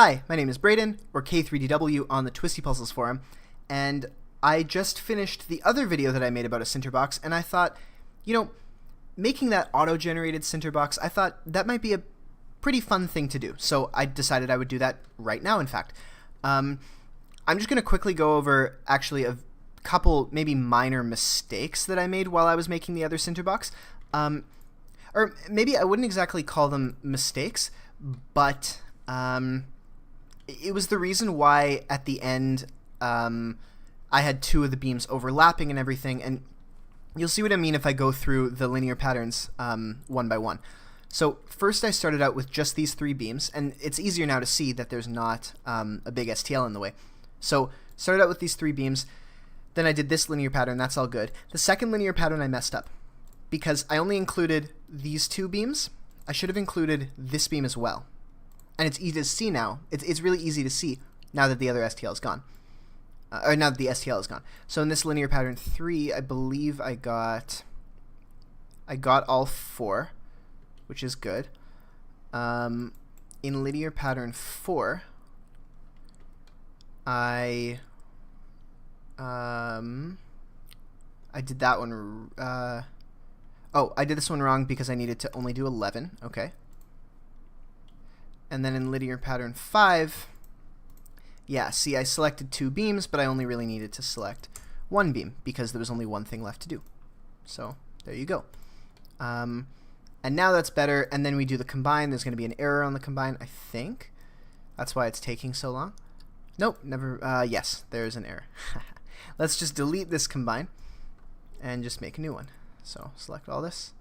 Hi, my name is Braden, or K3DW on the Twisty Puzzles forum, and I just finished the other video that I made about a Sinterbox, and I thought, making that auto-generated Sinterbox, I thought that might be a pretty fun thing to do. So I decided I would do that right now, in fact. I'm just going to quickly go over, actually, a couple maybe minor mistakes that I made while I was making the other Sinterbox. Or maybe I wouldn't exactly call them mistakes, but it was the reason why at the end I had two of the beams overlapping and everything, and you'll see what I mean if I go through the linear patterns one by one. So first I started out with just these three beams, and it's easier now to see that there's not a big STL in the way. So started out with these three beams, then I did this linear pattern, that's all good. The second linear pattern I messed up because I only included these two beams. I should have included this beam as well. And it's easy to see now. It's really easy to see now that the other STL is gone. Or now that the STL is gone. So in this linear pattern 3, I believe I got all 4, which is good. In linear pattern 4, I did that one. I did this one wrong because I needed to only do 11. Okay. And then in linear pattern 5, yeah, see, I selected 2 beams, but I only really needed to select 1 beam because there was only one thing left to do. So there you go. And now that's better. And then we do the combine. There's going to be an error on the combine, I think. That's why it's taking so long. Nope, never. Yes, there's an error. Let's just delete this combine and just make a new one. So select all this.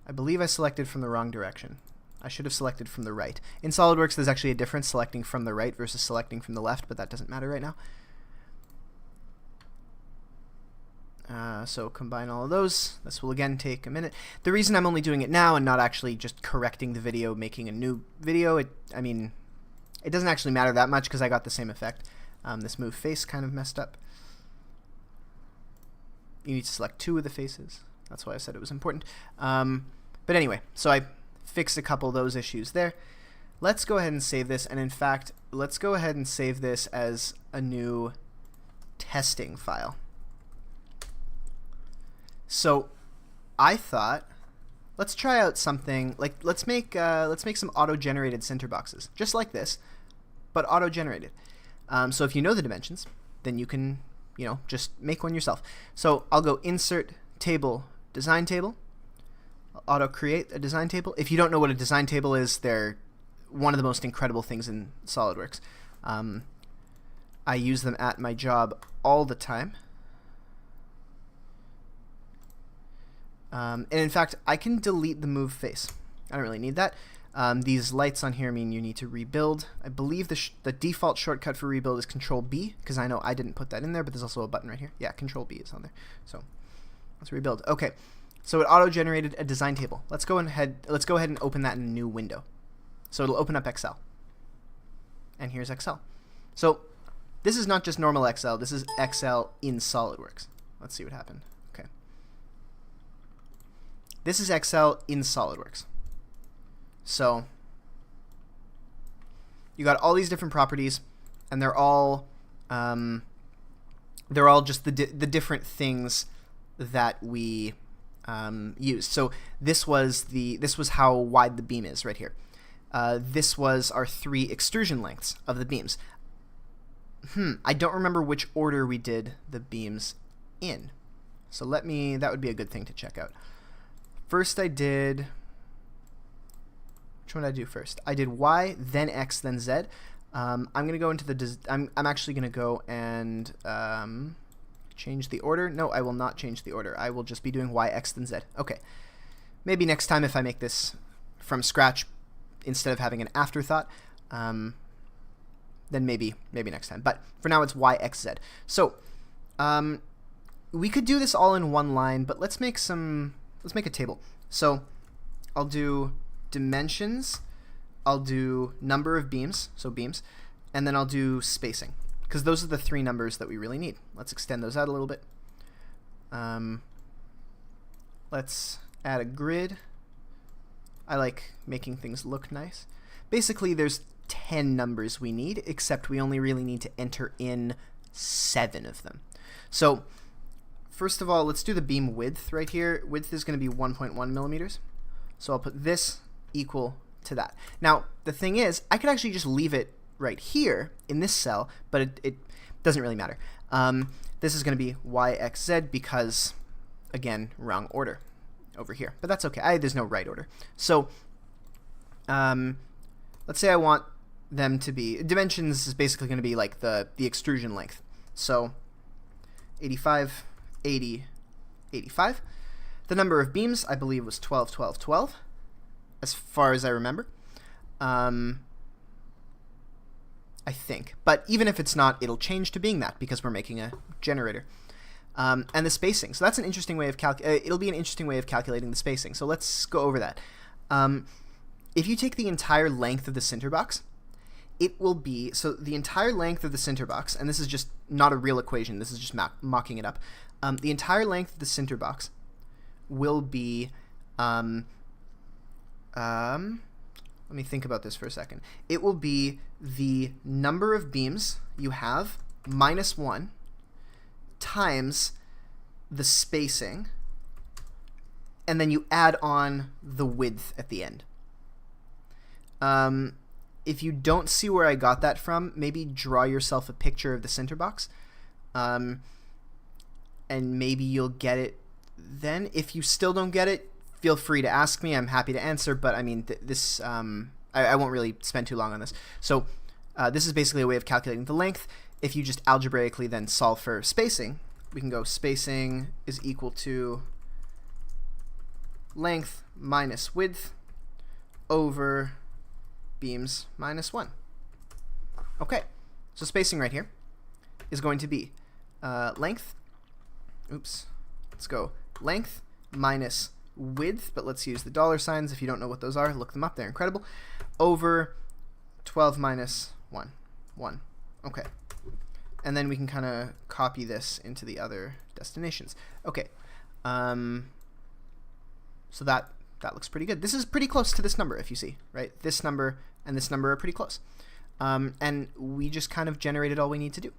I believe I selected from the wrong direction. I should have selected from the right. In SolidWorks, there's actually a difference selecting from the right versus selecting from the left, but that doesn't matter right now. So combine all of those. This will again take a minute. The reason I'm only doing it now and not actually just correcting the video, making a new video, it doesn't actually matter that much because I got the same effect. This move face kind of messed up. You need to select 2 of the faces. That's why I said it was important. But anyway, so I fixed a couple of those issues there. Let's go ahead and save this, and in fact, let's go ahead and save this as a new testing file. So I thought, let's try out something like let's make some auto-generated Sinterboxes, just like this, but auto-generated. So if you know the dimensions, then you can just make one yourself. So I'll go Insert Table, Design Table. Auto create a design table. If you don't know what a design table is, they're one of the most incredible things in SolidWorks. I use them at my job all the time. And in fact, I can delete the move face. I don't really need that. These lights on here mean you need to rebuild. I believe the default shortcut for rebuild is Control B, because I know I didn't put that in there, but there's also a button right here. Yeah, Control B is on there. So let's rebuild. Okay. So it auto-generated a design table. Let's go ahead and open that in a new window. So it'll open up Excel. And here's Excel. So this is not just normal Excel. This is Excel in SolidWorks. Let's see what happened. Okay. This is Excel in SolidWorks. So you got all these different properties, and they're all just the different things that we used. So this was how wide the beam is right here. This was our 3 extrusion lengths of the beams. I don't remember which order we did the beams in. So that would be a good thing to check out. First I did, which one did I do first? I did Y, then X, then Z. I'm going to go into I'm actually going to go and change the order. No, I will not change the order. I will just be doing Y, X, then Z. Okay. Maybe next time if I make this from scratch instead of having an afterthought, then maybe next time. But for now it's Y, X, Z. So we could do this all in one line, but let's make a table. So I'll do dimensions, I'll do number of beams, so beams, and then I'll do spacing, because those are the 3 numbers that we really need. Let's extend those out a little bit. Let's add a grid. I like making things look nice. Basically, there's 10 numbers we need, except we only really need to enter in 7 of them. So first of all, let's do the beam width right here. Width is going to be 1.1 millimeters. So I'll put this equal to that. Now, the thing is, I could actually just leave it right here in this cell, but it doesn't really matter. This is going to be y, x, z because, again, wrong order over here. But that's okay. There's no right order. So let's say I want them to be, dimensions is basically going to be like the extrusion length. So 85, 80, 85. The number of beams, I believe, was 12, 12, 12, as far as I remember. I think. But even if it's not, it'll change to being that because we're making a generator. And the spacing. So that's an interesting way of it'll be an interesting way of calculating the spacing. So let's go over that. If you take the entire length of the Sinterbox, it will be, so the entire length of the Sinterbox, and this is just not a real equation, this is just mocking it up. The entire length of the Sinterbox will be, let me think about this for a second. It will be the number of beams you have minus 1 times the spacing, and then you add on the width at the end. If you don't see where I got that from, maybe draw yourself a picture of the Sinterbox, and maybe you'll get it then. If you still don't get it, feel free to ask me. I'm happy to answer, but I mean, I won't really spend too long on this. So this is basically a way of calculating the length. If you just algebraically then solve for spacing, we can go spacing is equal to length minus width over beams minus 1. Okay, so spacing right here is going to be length, let's go length minus width, but let's use the dollar signs. If you don't know what those are, look them up, they're incredible, over 12 minus 1. Okay, and then we can kind of copy this into the other destinations. Okay, so that looks pretty good. This is pretty close to this number, if you see, right? This number and this number are pretty close. And we just kind of generated all we need to do.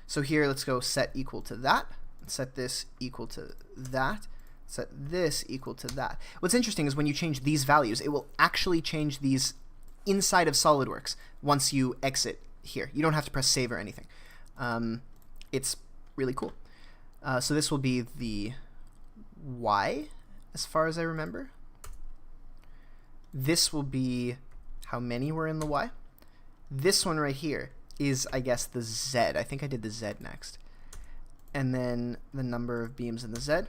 So here, let's go set equal to that, set this equal to that, set this equal to that. What's interesting is when you change these values, it will actually change these inside of SolidWorks once you exit here. You don't have to press save or anything. It's really cool. So this will be the Y, as far as I remember. This will be how many were in the Y. This one right here is, I guess, the Z. I think I did the Z next. And then the number of beams in the Z.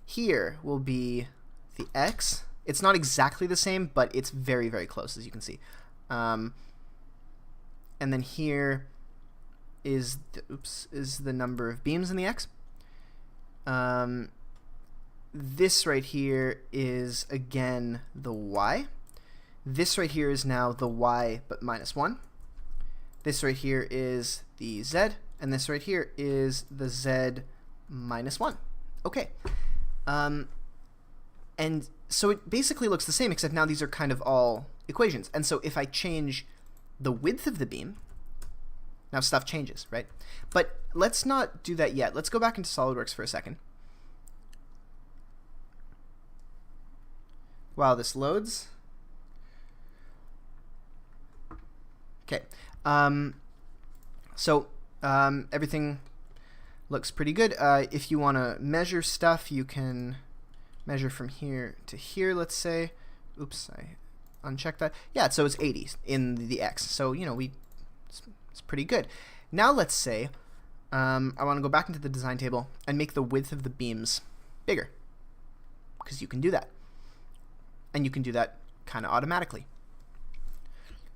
Here will be the X. It's not exactly the same, but it's very, very close, as you can see. And then here is the number of beams in the X. This right here is, again, the Y. This right here is now the Y, but minus 1. This right here is the Z, and this right here is the Z minus 1. Okay. And so it basically looks the same, except now these are kind of all equations. And so if I change the width of the beam, now stuff changes, right? But let's not do that yet. Let's go back into SolidWorks for a second. While this loads. Okay. Everything looks pretty good. If you want to measure stuff, you can measure from here to here, let's say. Oops, I unchecked that. Yeah, so it's 80 in the X. So, you know, it's pretty good. Now let's say I want to go back into the design table and make the width of the beams bigger, because you can do that. And you can do that kind of automatically.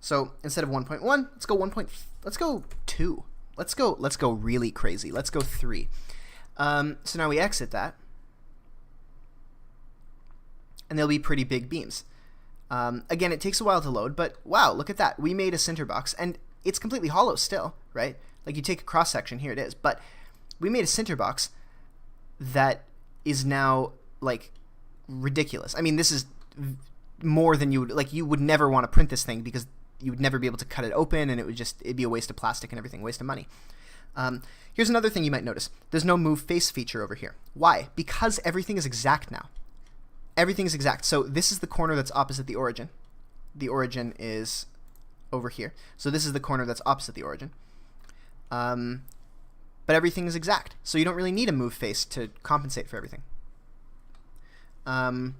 So instead of 1.1, let's go 1. Let's go 2. Let's go really crazy. Let's go 3. So now we exit that, and they'll be pretty big beams. Again, it takes a while to load, but wow, look at that. We made a Sinterbox, and it's completely hollow still, right? Like you take a cross section, here it is. But we made a Sinterbox that is now like ridiculous. I mean, this is more than you would never want to print this thing, because you would never be able to cut it open, and it'd be a waste of plastic and everything, waste of money. Here's another thing you might notice. There's no move face feature over here. Why? Because everything is exact now. Everything is exact. So this is the corner that's opposite the origin. The origin is over here. So this is the corner that's opposite the origin. But everything is exact. So you don't really need a move face to compensate for everything. There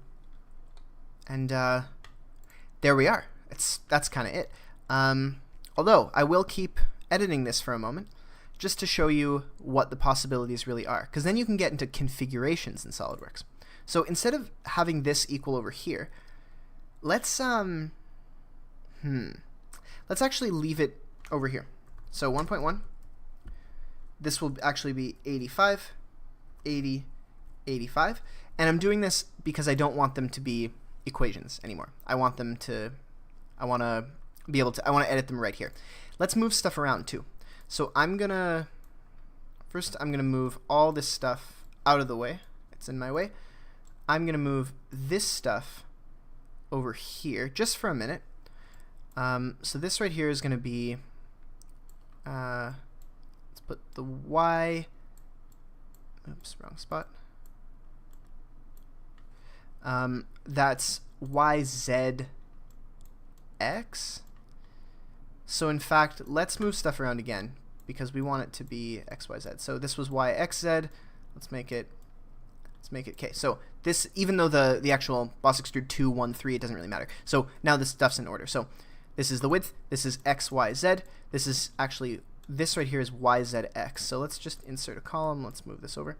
we are. That's kind of it. Although I will keep editing this for a moment, just to show you what the possibilities really are, because then you can get into configurations in SolidWorks. So instead of having this equal over here, let's actually leave it over here. So 1.1, this will actually be 85, 80, 85, and I'm doing this because I don't want them to be equations anymore. I want to edit them right here. Let's move stuff around too. So first I'm gonna move all this stuff out of the way. It's in my way. I'm gonna move this stuff over here just for a minute. So this right here is gonna be, let's put the Y, oops, wrong spot. That's YZ X. So in fact, let's move stuff around again because we want it to be XYZ. So this was YXZ. Let's make it K. So this, even though the actual boss extrude 2, 1, 3, it doesn't really matter. So now this stuff's in order. So this is the width. This is XYZ. This is actually, this right here is YZX. So let's just insert a column. Let's move this over.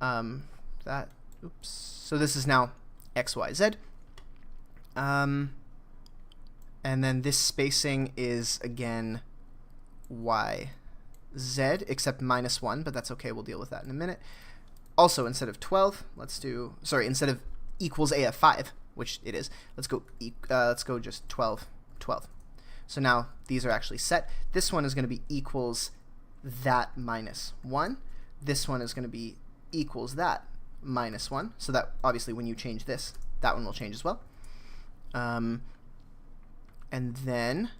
Oops. So this is now XYZ. And then this spacing is, again, YZ, except -1, but that's okay. We'll deal with that in a minute. Also, instead of 12, instead of equals AF5, which it is, let's go just 12, 12. So now these are actually set. This one is going to be equals that -1. This one is going to be equals that -1. So that, obviously, when you change this, that one will change as well. And then,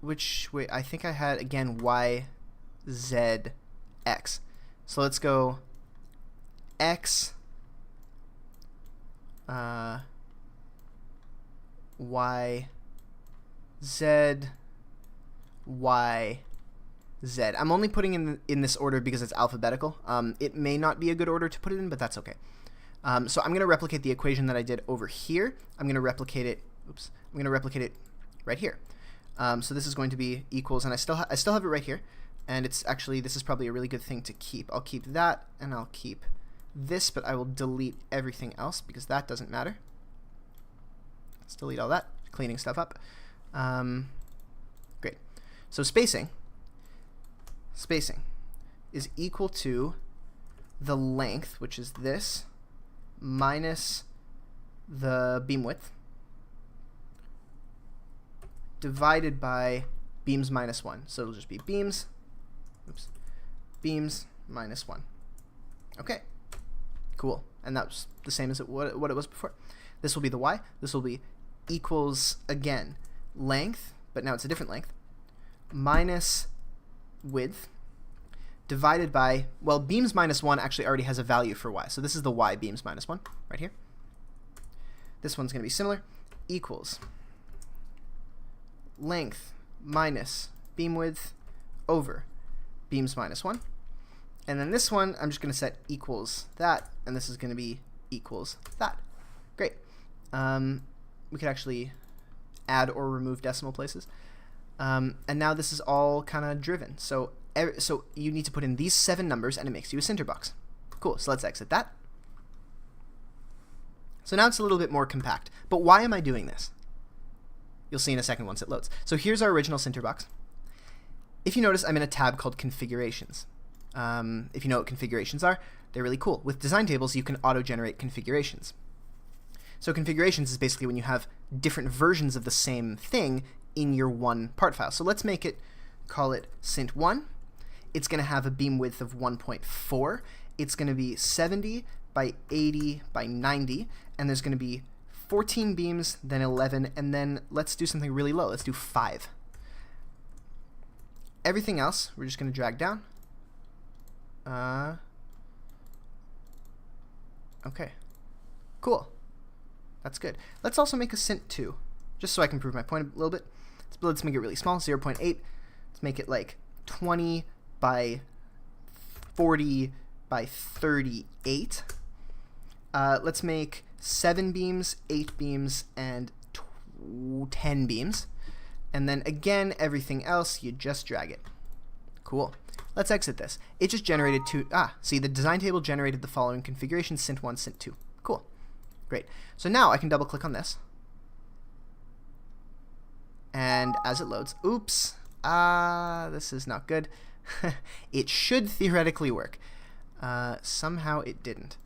which way? I think I had, again, YZX. So let's go X, Y, Z, Y, Z. I'm only putting in this order because it's alphabetical. It may not be a good order to put it in, but that's okay. So I'm going to replicate the equation that I did over here. I'm going to replicate it. Oops. I'm going to replicate it right here. So this is going to be equals, and I still have it right here. And it's actually, this is probably a really good thing to keep. I'll keep that, and I'll keep this, but I will delete everything else because that doesn't matter. Let's delete all that, cleaning stuff up. Great. So spacing is equal to the length, which is this, minus the beam width, divided by beams minus 1. So it'll just be beams, beams minus 1. Okay, cool. And that was the same as what it was before. This will be the Y. This will be equals, again, length, but now it's a different length, minus width, divided by, well, beams minus 1 actually already has a value for Y. So this is the Y beams minus 1 right here. This one's going to be similar, equals length minus beam width over beams minus 1. And then this one, I'm just going to set equals that, and this is going to be equals that. Great. We could actually add or remove decimal places. And now this is all kind of driven. So you need to put in these 7 numbers, and it makes you a Sinterbox. Cool, so let's exit that. So now it's a little bit more compact. But why am I doing this? You'll see in a second once it loads. So here's our original Sinterbox. If you notice, I'm in a tab called Configurations. If you know what configurations are, they're really cool. With design tables, you can auto-generate configurations. So configurations is basically when you have different versions of the same thing in your one part file. So let's call it Sint1. It's going to have a beam width of 1.4. It's going to be 70 by 80 by 90, and there's going to be 14 beams, then 11, and then let's do something really low. Let's do 5. Everything else, we're just going to drag down. Okay. Cool. That's good. Let's also make a Sint 2, just so I can prove my point a little bit. Let's make it really small, 0.8. Let's make it like 20 by 40 by 38. Let's make 7 beams, 8 beams, and 10 beams. And then again, everything else, you just drag it. Cool. Let's exit this. It just generated see, the design table generated the following configuration: Sint 1, Sint 2. Cool. Great. So now I can double click on this. And as it loads, oops, this is not good. It should theoretically work. Somehow it didn't,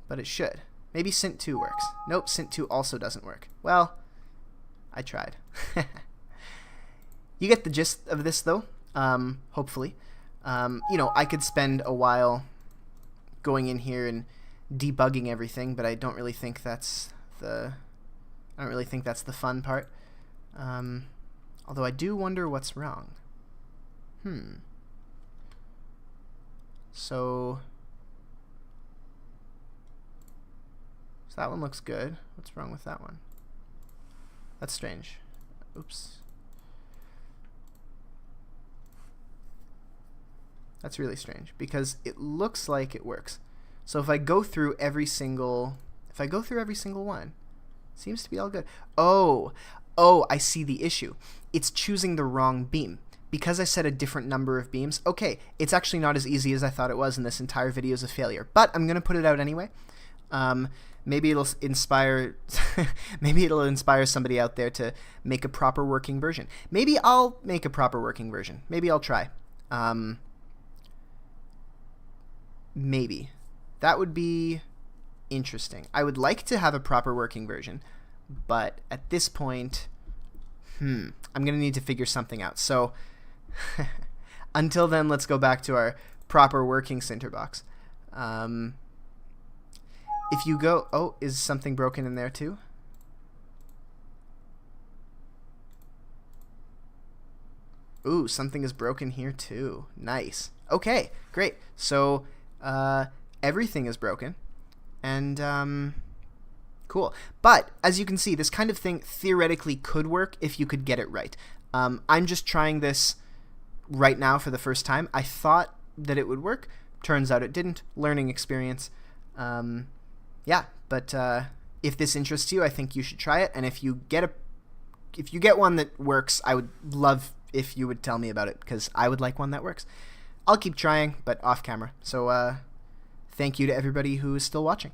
but it should. Maybe Sint 2 works. Nope, Sint 2 also doesn't work. Well, I tried. You get the gist of this, though, hopefully. You know, I could spend a while going in here and debugging everything, but I don't really think that's the fun part. Although I do wonder what's wrong. So that one looks good. What's wrong with that one? That's strange. Oops. That's really strange because it looks like it works. So if I go through every single one, it seems to be all good. Oh, I see the issue. It's choosing the wrong beam. Because I set a different number of beams, okay, it's actually not as easy as I thought it was, and this entire video is a failure. But I'm gonna put it out anyway. Maybe it'll inspire somebody out there to make a proper working version. Maybe I'll make a proper working version. Maybe I'll try. Maybe. That would be interesting. I would like to have a proper working version, but at this point, I'm gonna need to figure something out. So until then, let's go back to our proper working Sinterbox. If you go, oh, is something broken in there too? Ooh, something is broken here too. Nice. Okay, great. So everything is broken, and cool. But as you can see, this kind of thing theoretically could work if you could get it right. I'm just trying this right now for the first time. I thought that it would work. Turns out it didn't. Learning experience. Yeah, but if this interests you, I think you should try it. And if you get one that works, I would love if you would tell me about it, because I would like one that works. I'll keep trying, but off camera. So thank you to everybody who is still watching.